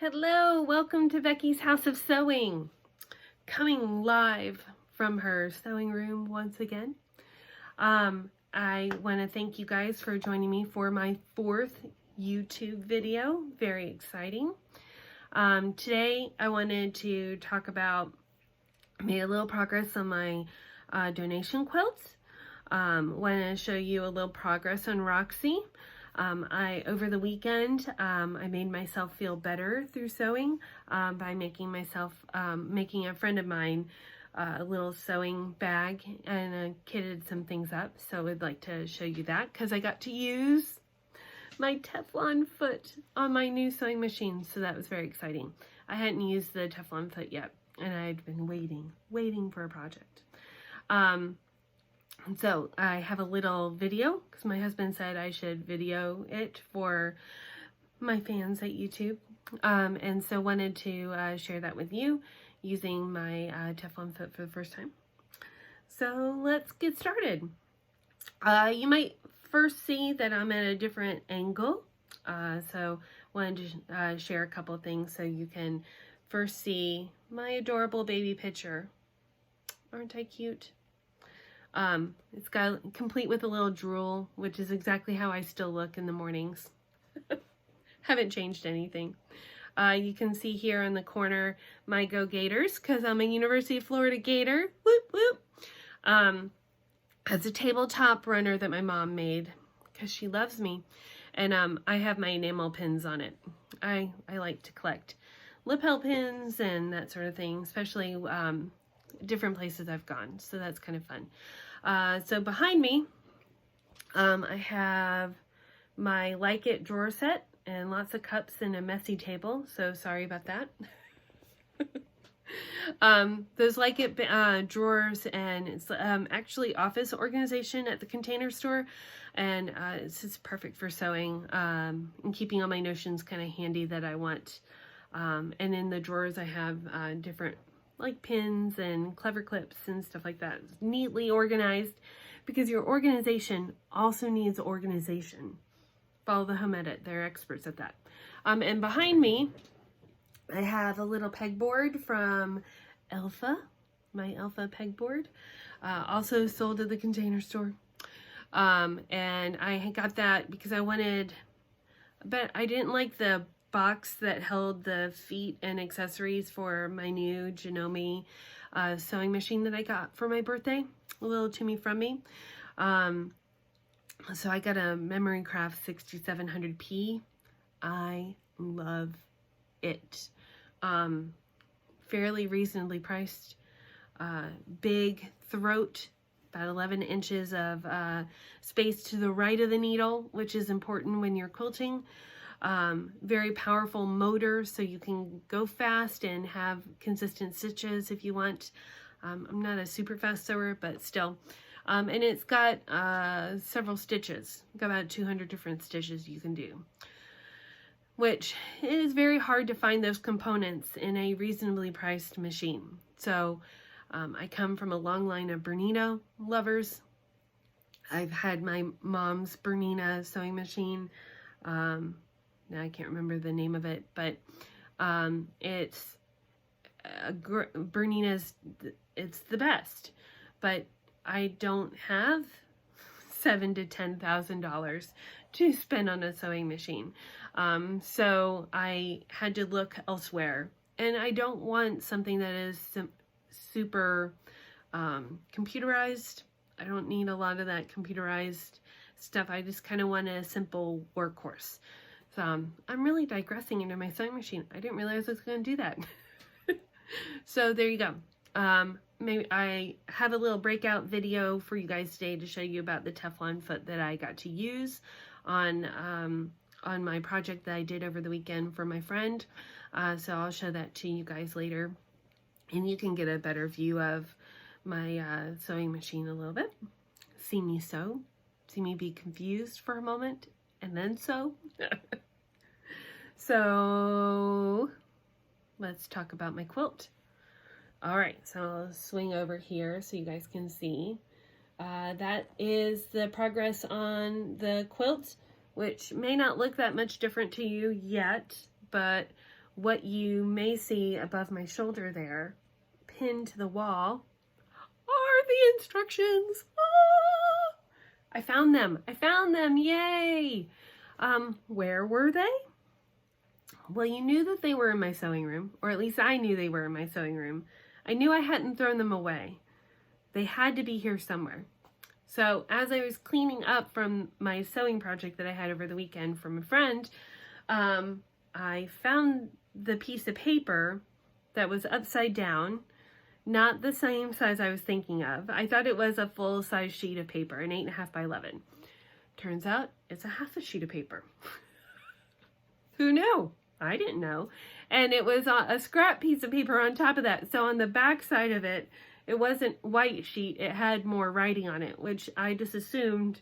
Hello, welcome to Becky's House of Sewing. Coming live from her sewing room once again. I want to thank you guys for joining me for my 4th YouTube video. Very exciting. Today I wanted to talk about, made a little progress on my donation quilts. Wanted to show you a little progress on Roxy. Over the weekend, I made myself feel better through sewing by making a friend of mine a little sewing bag, and I kitted some things up. So I'd like to show you that because I got to use my Teflon foot on my new sewing machine. So that was very exciting. I hadn't used the Teflon foot yet, and I'd been waiting for a project. So I have a little video because my husband said I should video it for my fans at YouTube. And so wanted to share that with you using my Teflon foot for the first time. So let's get started. You might first see that I'm at a different angle. So wanted to share a couple of things so you can first see my adorable baby picture. Aren't I cute? It's got complete with a little drool, which is exactly how I still look in the mornings. Haven't changed anything. You can see here in the corner my Go Gators, because I'm a University of Florida Gator. Whoop, whoop. That's a tabletop runner that my mom made because she loves me. And I have my enamel pins on it. I like to collect lapel pins and that sort of thing, especially different places I've gone, so that's kind of fun. So behind me, I have my Like It drawer set and lots of cups and a messy table, so sorry about that. Those Like It drawers, and it's actually office organization at the Container Store, and it's just perfect for sewing and keeping all my notions kind of handy that I want. And in the drawers I have different like pins and clever clips and stuff like that. It's neatly organized because your organization also needs organization. Follow the home edit, they're experts at that. And behind me, I have a little pegboard from Elfa, my Elfa pegboard, also sold at the Container Store. And I got that because I wanted, but I didn't like the box that held the feet and accessories for my new Janome sewing machine that I got for my birthday, a little to me from me. So I got a Memory Craft 6700P. I love it. Fairly reasonably priced. Big throat, about 11 inches of space to the right of the needle, which is important when you're quilting. Very powerful motor, so you can go fast and have consistent stitches if you want. I'm not a super fast sewer, but still. And it's got several stitches. Got about 200 different stitches you can do, which it is very hard to find those components in a reasonably priced machine. So I come from a long line of Bernina lovers. I've had my mom's Bernina sewing machine. Now I can't remember the name of it, but it's Bernina's. It's the best, but I don't have $7,000 to $10,000 to spend on a sewing machine, so I had to look elsewhere. And I don't want something that is super computerized. I don't need a lot of that computerized stuff. I just kind of want a simple workhorse. So I'm really digressing into my sewing machine. I didn't realize I was going to do that. So there you go. Maybe I have a little breakout video for you guys today to show you about the Teflon foot that I got to use on my project that I did over the weekend for my friend. So I'll show that to you guys later, and you can get a better view of my sewing machine a little bit. See me sew, see me be confused for a moment, and then sew. So let's talk about my quilt. All right, so I'll swing over here so you guys can see. That is the progress on the quilt, which may not look that much different to you yet, but what you may see above my shoulder there, pinned to the wall, are the instructions. Ah! I found them. I found them. Yay! Where were they? Well, you knew that they were in my sewing room, or at least I knew they were in my sewing room. I knew I hadn't thrown them away. They had to be here somewhere. So as I was cleaning up from my sewing project that I had over the weekend from a friend, I found the piece of paper that was upside down, not the same size I was thinking of. I thought it was a full-size sheet of paper, an 8.5 by 11. Turns out it's a half a sheet of paper. Who knew? I didn't know. And it was a scrap piece of paper on top of that. So on the back side of it, it wasn't white sheet. It had more writing on it, which I just assumed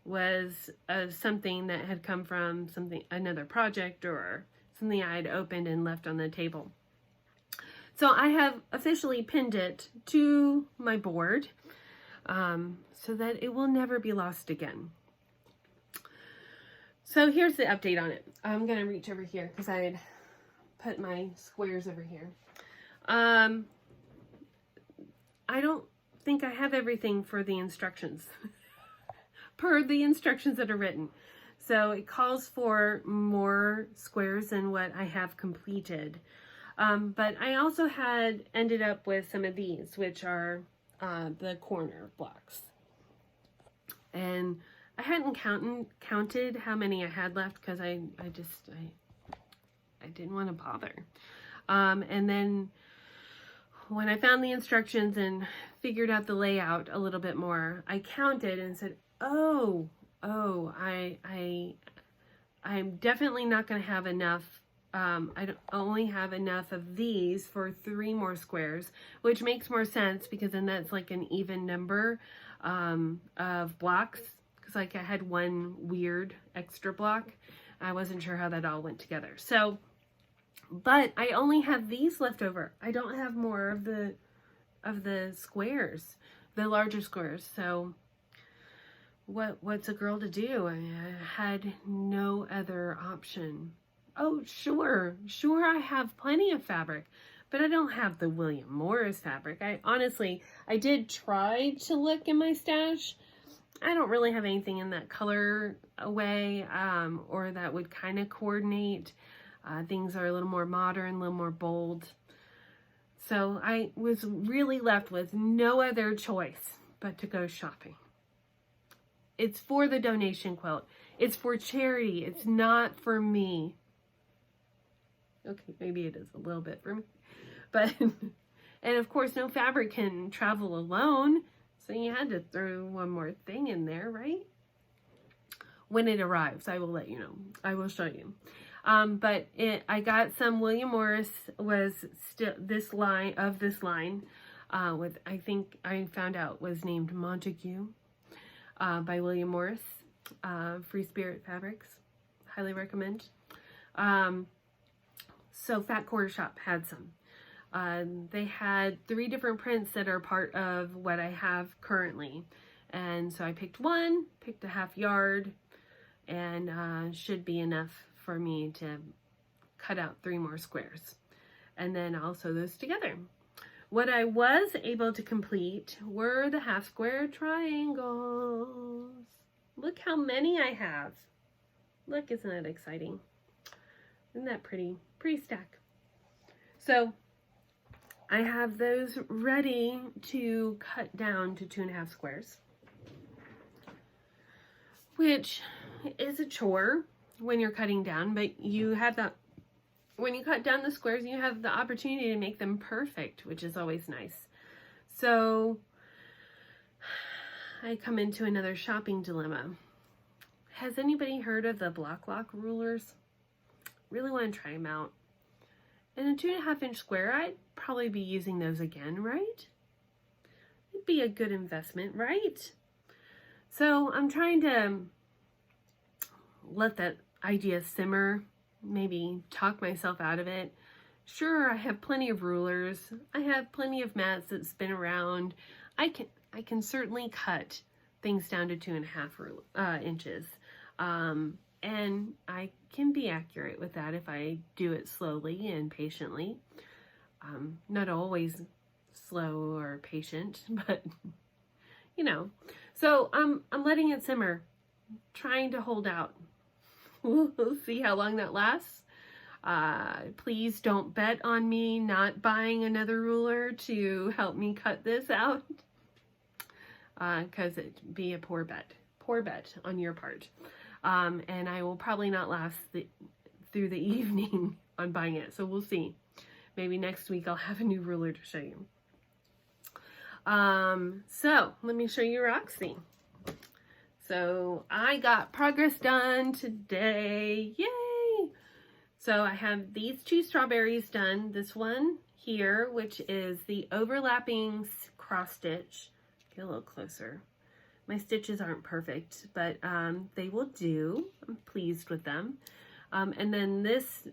was something that had come from another project or something I had opened and left on the table. So I have officially pinned it to my board so that it will never be lost again. So here's the update on it. I'm going to reach over here because I had put my squares over here. I don't think I have everything for the instructions, per the instructions that are written. So it calls for more squares than what I have completed. But I also had ended up with some of these, which are the corner blocks. And I hadn't counted how many I had left because I didn't want to bother. And then when I found the instructions and figured out the layout a little bit more, I counted and said, oh, I'm definitely not going to have enough. I only have enough of these for 3 more squares, which makes more sense because then that's like an even number of blocks. Because like I had one weird extra block. I wasn't sure how that all went together. So, but I only have these left over. I don't have more of the squares, the larger squares. So what's a girl to do? I had no other option. Oh, sure, I have plenty of fabric, but I don't have the William Morris fabric. I did try to look in my stash. I don't really have anything in that color way, or that would kind of coordinate. Things are a little more modern, a little more bold. So I was really left with no other choice but to go shopping. It's for the donation quilt. It's for charity. It's not for me. Okay, maybe it is a little bit for me. But, and of course, no fabric can travel alone. So you had to throw one more thing in there, right? When it arrives, I will let you know. I will show you. But I got some William Morris was still this line, with, I think I found out was named Montague, by William Morris, Free Spirit Fabrics. Highly recommend. So Fat Quarter Shop had some. They had 3 different prints that are part of what I have currently. And so I picked one, picked a half yard, and should be enough for me to cut out 3 more squares. And then I'll sew those together. What I was able to complete were the half square triangles. Look how many I have. Look, isn't that exciting? Isn't that pretty? Pretty stack. So I have those ready to cut down to 2.5 squares, which is a chore when you're cutting down, but you have that, when you cut down the squares, you have the opportunity to make them perfect, which is always nice. So I come into another shopping dilemma. Has anybody heard of the block lock rulers? Really want to try them out. And a 2.5 inch square, I'd probably be using those again, right? It'd be a good investment, right? So I'm trying to let that idea simmer, maybe talk myself out of it. Sure, I have plenty of rulers. I have plenty of mats that spin around. I can certainly cut things down to 2.5 inches. And I can be accurate with that if I do it slowly and patiently. Not always slow or patient, but you know. So I'm letting it simmer, trying to hold out. We'll see how long that lasts. Please don't bet on me not buying another ruler to help me cut this out, because it'd be a poor bet on your part. And I will probably not last through the evening on buying it, so we'll see. Maybe next week I'll have a new ruler to show you. So let me show you Roxy. So I got progress done today. Yay! So I have these 2 strawberries done. This one here, which is the overlapping cross stitch. Get a little closer. My stitches aren't perfect, but they will do. I'm pleased with them. And then this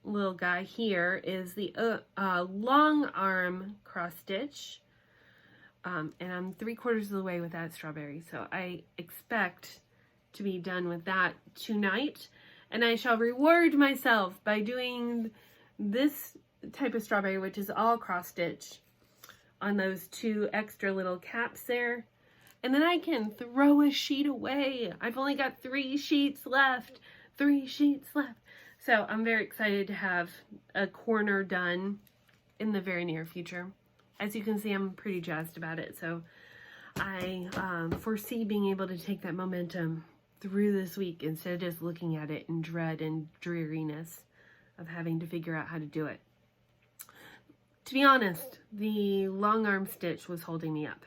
little guy here is the long arm cross stitch. And I'm 3/4 of the way with that strawberry. So I expect to be done with that tonight. And I shall reward myself by doing this type of strawberry, which is all cross stitch, on those 2 extra little caps there. And then I can throw a sheet away. I've only got 3 sheets left. 3 sheets left. So I'm very excited to have a corner done in the very near future. As you can see, I'm pretty jazzed about it. So I foresee being able to take that momentum through this week instead of just looking at it in dread and dreariness of having to figure out how to do it. To be honest, the long arm stitch was holding me up.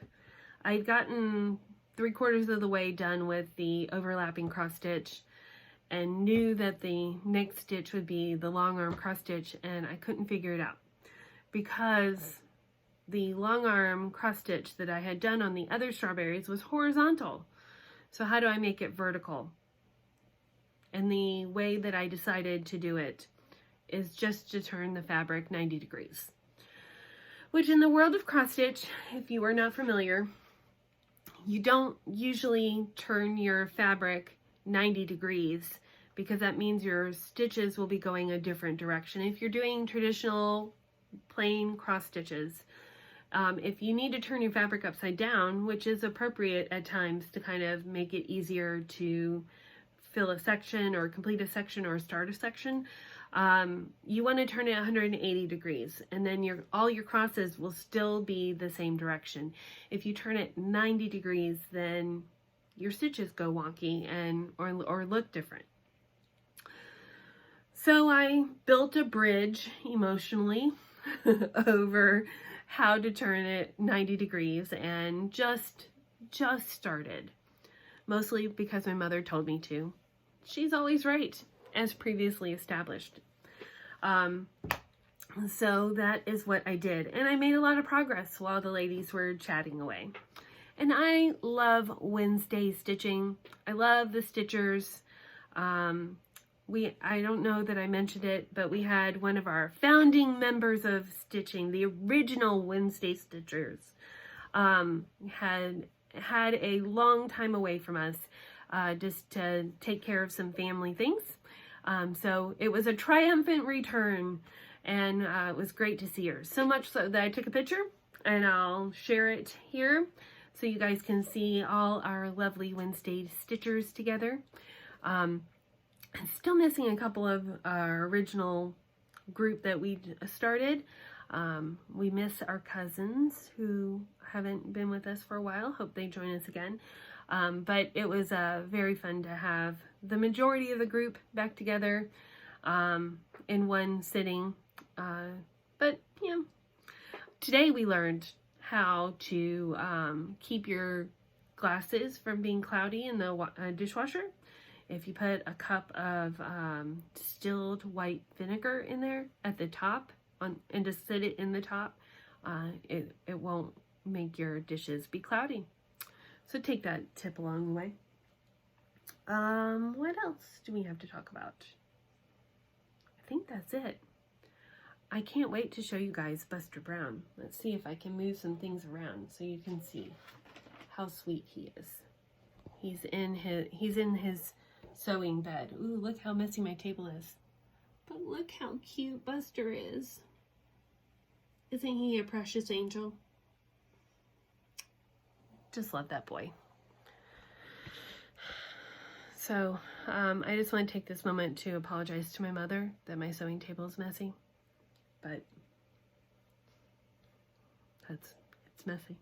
I'd gotten 3/4 of the way done with the overlapping cross stitch and knew that the next stitch would be the long arm cross stitch, and I couldn't figure it out because the long arm cross stitch that I had done on the other strawberries was horizontal. So how do I make it vertical? And the way that I decided to do it is just to turn the fabric 90 degrees. Which in the world of cross stitch, if you are not familiar, you don't usually turn your fabric 90 degrees because that means your stitches will be going a different direction. If you're doing traditional plain cross stitches, if you need to turn your fabric upside down, which is appropriate at times to kind of make it easier to fill a section or complete a section or start a section, you want to turn it 180 degrees, and then all your crosses will still be the same direction. If you turn it 90 degrees, then your stitches go wonky or look different. So I built a bridge emotionally over how to turn it 90 degrees and just started. Mostly because my mother told me to. She's always right, as previously established. So that is what I did. And I made a lot of progress while the ladies were chatting away. And I love Wednesday stitching. I love the stitchers. I don't know that I mentioned it, but we had one of our founding members of stitching, the original Wednesday stitchers, had a long time away from us, just to take care of some family things. So it was a triumphant return, and it was great to see her. So much so that I took a picture, and I'll share it here so you guys can see all our lovely Wednesday stitchers together. I'm still missing a couple of our original group that we started. We miss our cousins who haven't been with us for a while. Hope they join us again. But it was very fun to have the majority of the group back together in one sitting. But, you know, today we learned how to keep your glasses from being cloudy in the dishwasher. If you put a cup of distilled white vinegar in there at the top and just sit it in the top, it won't make your dishes be cloudy. So take that tip along the way. What else do we have to talk about? I think that's it. I can't wait to show you guys Buster Brown. Let's see if I can move some things around so you can see how sweet he is. He's in his sewing bed. Ooh, look how messy my table is. But look how cute Buster is. Isn't he a precious angel? Just love that boy. So, I just want to take this moment to apologize to my mother that my sewing table is messy. But it's messy.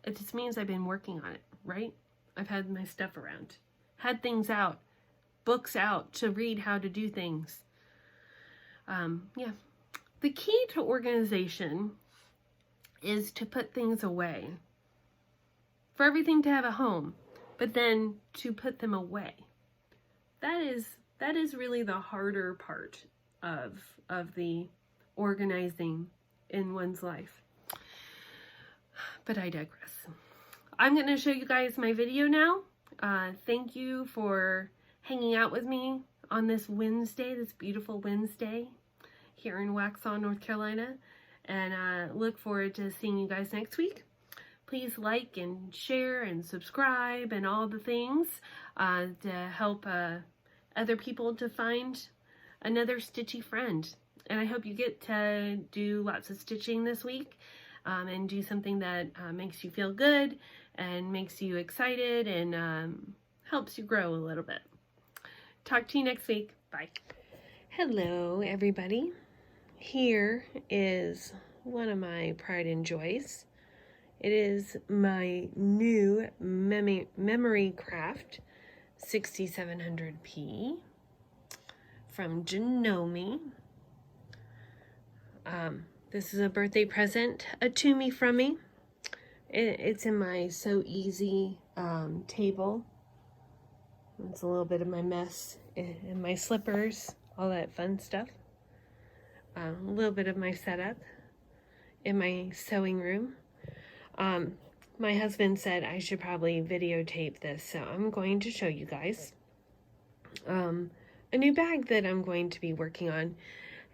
It just means I've been working on it, right? I've had my stuff around. Had things out. Books out to read how to do things. Yeah. The key to organization is to put things away. For everything to have a home, but then to put them away. That is really the harder part of the organizing in one's life. But I digress. I'm going to show you guys my video now. Thank you for hanging out with me on this Wednesday, this beautiful Wednesday here in Waxhaw, North Carolina. And look forward to seeing you guys next week. Please like and share and subscribe and all the things to help other people to find another stitchy friend. And I hope you get to do lots of stitching this week and do something that makes you feel good and makes you excited and helps you grow a little bit. Talk to you next week. Bye. Hello, everybody. Here is one of my pride and joys. It is my new Memory Craft 6700P from Janome. This is a birthday present to me from me. It's in my So Easy table. It's a little bit of my mess in my slippers, all that fun stuff. A little bit of my setup in my sewing room. My husband said I should probably videotape this, so I'm going to show you guys a new bag that I'm going to be working on.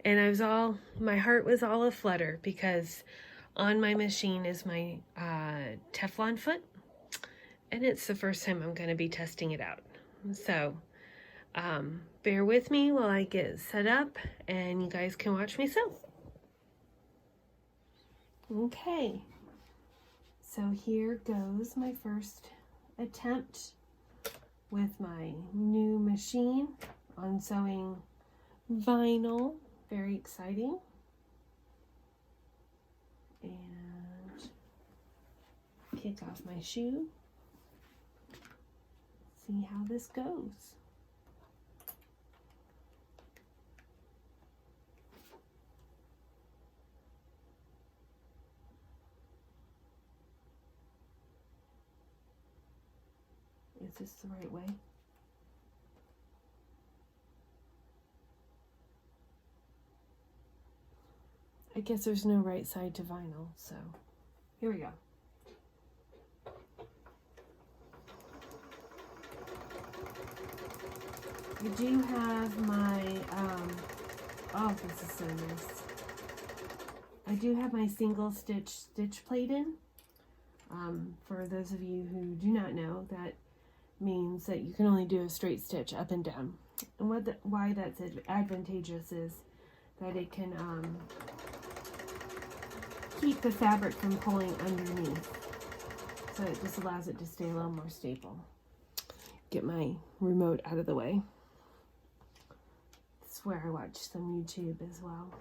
And my heart was all aflutter because on my machine is my Teflon foot, and it's the first time I'm going to be testing it out. So bear with me while I get set up and you guys can watch me sew. Okay. So here goes my first attempt with my new machine on sewing vinyl. Very exciting. And kick off my shoe. See how this goes. Is this the right way? I guess there's no right side to vinyl, so here we go. I do have my, oh, this is so nice. I do have my single stitch plate in. For those of you who do not know, that means that you can only do a straight stitch up and down. And why that's advantageous is that it can keep the fabric from pulling underneath. So it just allows it to stay a little more stable. Get my remote out of the way. This is where I watch some YouTube as well.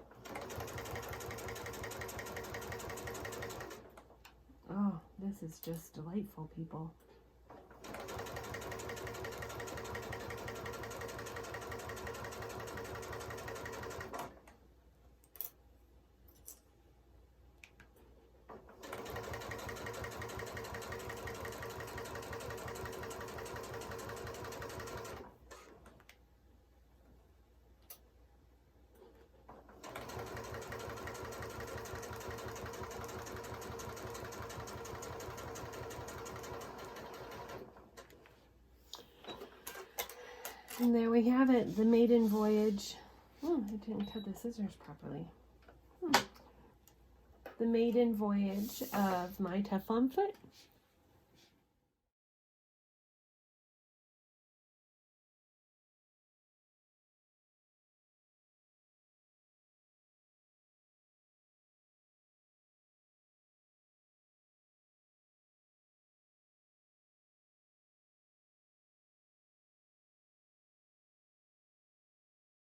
Oh, this is just delightful, people. And there we have it, the maiden voyage. Oh, I didn't cut the scissors properly. The maiden voyage of my Teflon foot.